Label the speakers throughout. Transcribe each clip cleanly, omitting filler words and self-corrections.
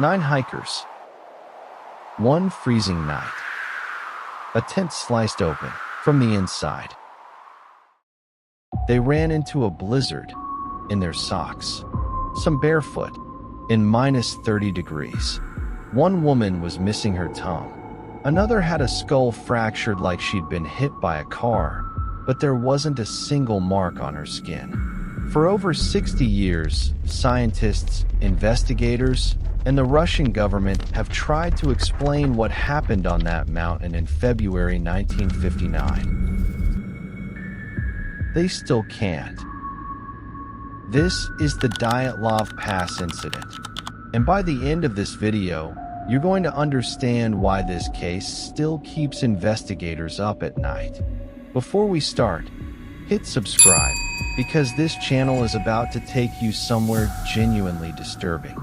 Speaker 1: 9 hikers. One freezing night. A tent sliced open from the inside. They ran into a blizzard in their socks, some barefoot, in minus 30 degrees. One woman was missing her tongue. Another had a skull fractured like she'd been hit by a car, but there wasn't a single mark on her skin. For over 60 years, scientists, investigators, and the Russian government have tried to explain what happened on that mountain in February 1959. They still can't. This is the Dyatlov Pass Incident, and by the end of this video, you're going to understand why this case still keeps investigators up at night. Before we start, hit subscribe, because this channel is about to take you somewhere genuinely disturbing.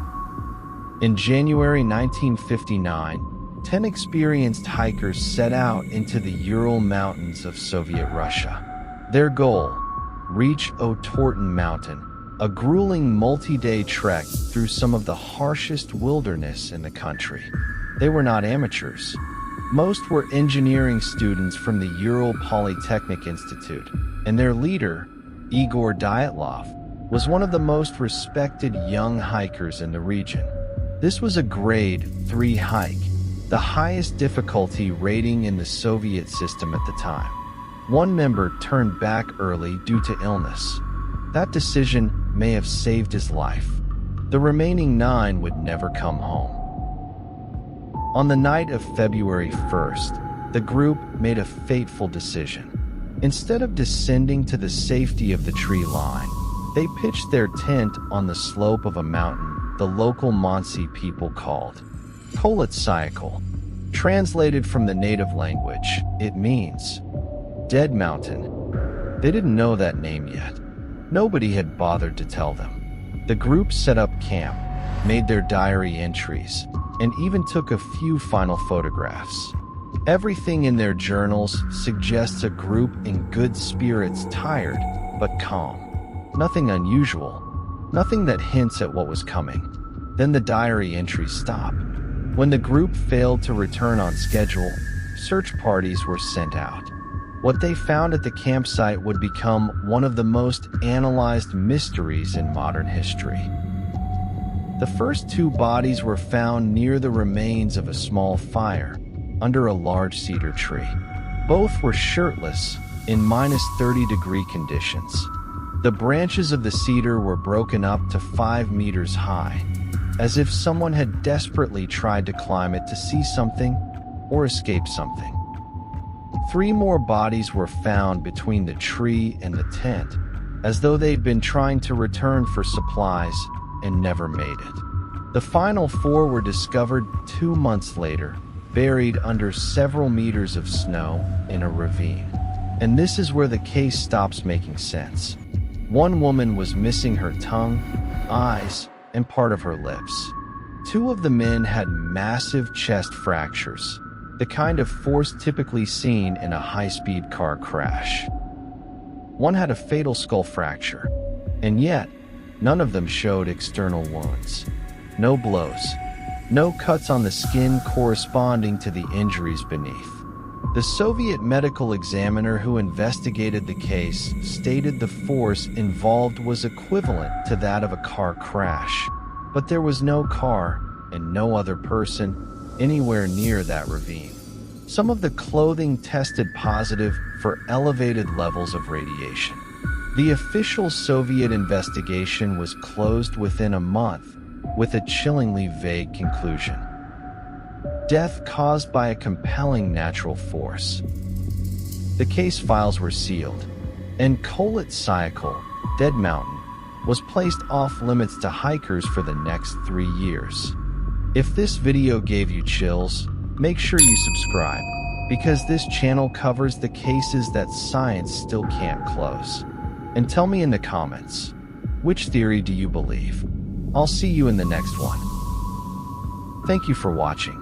Speaker 1: In January 1959, 10 experienced hikers set out into the Ural Mountains of Soviet Russia. Their goal: reach Otorten Mountain, a grueling multi-day trek through some of the harshest wilderness in the country. They were not amateurs. Most were engineering students from the Ural Polytechnic Institute, and their leader, Igor Dyatlov, was one of the most respected young hikers in the region. This was a grade 3 hike, the highest difficulty rating in the Soviet system at the time. One member turned back early due to illness. That decision may have saved his life. The remaining 9 would never come home. On the night of February 1st, the group made a fateful decision. Instead of descending to the safety of the tree line, they pitched their tent on the slope of a mountain the local Monsey people called Kolotsyakal. Translated from the native language, it means Dead Mountain. They didn't know that name yet. Nobody had bothered to tell them. The group set up camp, made their diary entries, and even took a few final photographs. Everything in their journals suggests a group in good spirits, tired but calm. Nothing unusual, nothing that hints at what was coming. Then the diary entries stop. When the group failed to return on schedule, search parties were sent out. What they found at the campsite would become one of the most analyzed mysteries in modern history. The first 2 bodies were found near the remains of a small fire under a large cedar tree. Both were shirtless in minus 30-degree conditions. The branches of the cedar were broken up to 5 meters high, as if someone had desperately tried to climb it to see something or escape something. 3 more bodies were found between the tree and the tent, as though they'd been trying to return for supplies and never made it. The final 4 were discovered 2 months later, buried under several meters of snow in a ravine. And this is where the case stops making sense. One woman was missing her tongue, eyes, and part of her lips. 2 of the men had massive chest fractures, the kind of force typically seen in a high-speed car crash. One had a fatal skull fracture, and yet, none of them showed external wounds. No blows, no cuts on the skin corresponding to the injuries beneath. The Soviet medical examiner who investigated the case stated the force involved was equivalent to that of a car crash, but there was no car and no other person anywhere near that ravine. Some of the clothing tested positive for elevated levels of radiation. The official Soviet investigation was closed within a month, with a chillingly vague conclusion: death caused by a compelling natural force. The case files were sealed, and Kolotsyakal, Dead Mountain, was placed off limits to hikers for the next 3 years. If this video gave you chills, make sure you subscribe, because this channel covers the cases that science still can't close. And tell me in the comments, which theory do you believe? I'll see you in the next one. Thank you for watching.